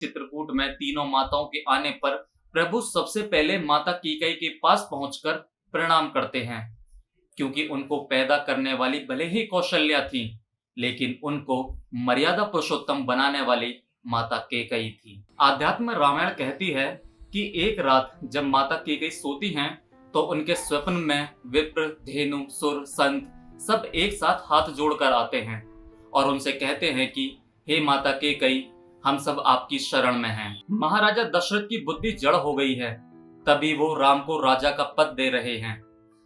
चित्रकूट में तीनों माताओं के आने पर प्रभु सबसे पहले माता कैकेयी के पास पहुंचकर प्रणाम करते हैं, क्योंकि उनको पैदा करने वाली भले ही कौशल्या थी, लेकिन उनको मर्यादा पुरुषोत्तम बनाने वाली माता कैकेयी थी। आध्यात्म रामायण कहती है कि एक रात जब माता कैकेयी सोती हैं, तो उनके स्वप्न में विप्र, धेनु, सुर, संत सब एक साथ हाथ जोड़कर आते हैं और उनसे कहते हैं कि हे माता कैकेयी, हम सब आपकी शरण में हैं। महाराजा दशरथ की बुद्धि जड़ हो गई है, तभी वो राम को राजा का पद दे रहे हैं।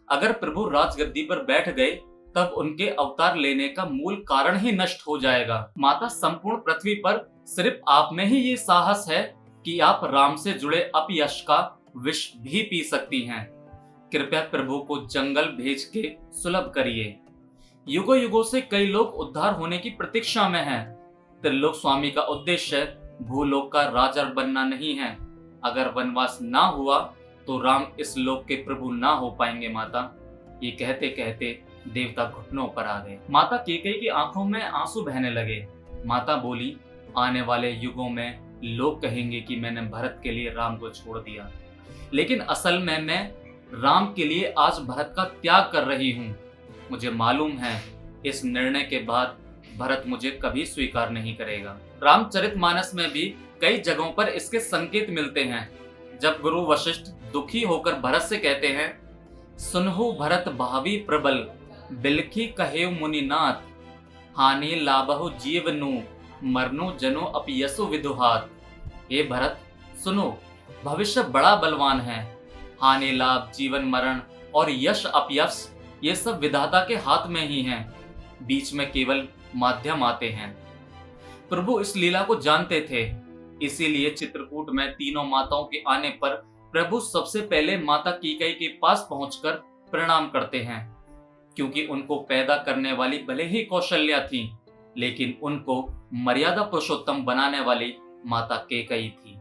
अगर प्रभु राजगद्दी पर बैठ गए तब उनके अवतार लेने का मूल कारण ही नष्ट हो जाएगा। माता, संपूर्ण पृथ्वी पर सिर्फ आप में ही ये साहस है कि आप राम से जुड़े अपयश का विष भी पी सकती हैं। कृपया प्रभु को जंगल भेज के सुलभ करिए। युगों युगों से कई लोग उद्धार होने की प्रतीक्षा में हैं। त्रिलोक स्वामी का उद्देश्य भूलोक का राजा बनना नहीं है। अगर वनवास ना हुआ तो राम इस लोक के प्रभु ना हो पाएंगे माता। ये कहते कहते देवता घुटनों पर आ गए। माता कैकेयी की आंखों में आंसू बहने लगे। माता बोली, आने वाले युगों में लोग कहेंगे कि मैंने भरत के लिए राम को छोड़ दिया, लेकिन असल में मैं राम के लिए आज भरत का त्याग कर रही हूँ। मुझे मालूम है इस निर्णय के बाद भरत मुझे कभी स्वीकार नहीं करेगा। रामचरितमानस में भी कई जगहों पर इसके संकेत मिलते हैं। जब गुरु वशिष्ठ दुखी होकर भरत से कहते हैं, सुनहु भरत भावी प्रबल, बिलखी कहेउ मुनिनाथ, हानि लाभहु जीवनु, मरनु जनो अपयसु विदुहात। हे भरत, सुनो, भविष्य बड़ा बलवान है। हानि लाभ, जीवन मरण और यश अपयश ये सब विधाता के हाथ में ही हैं। बीच में केवल माध्यम आते हैं। प्रभु इस लीला को जानते थे, इसीलिए चित्रकूट में तीनों माताओं के आने पर प्रभु सबसे पहले माता कैकेयी के पास पहुंचकर प्रणाम करते हैं, क्योंकि उनको पैदा करने वाली भले ही कौशल्या थी, लेकिन उनको मर्यादा पुरुषोत्तम बनाने वाली माता कैकेयी थी।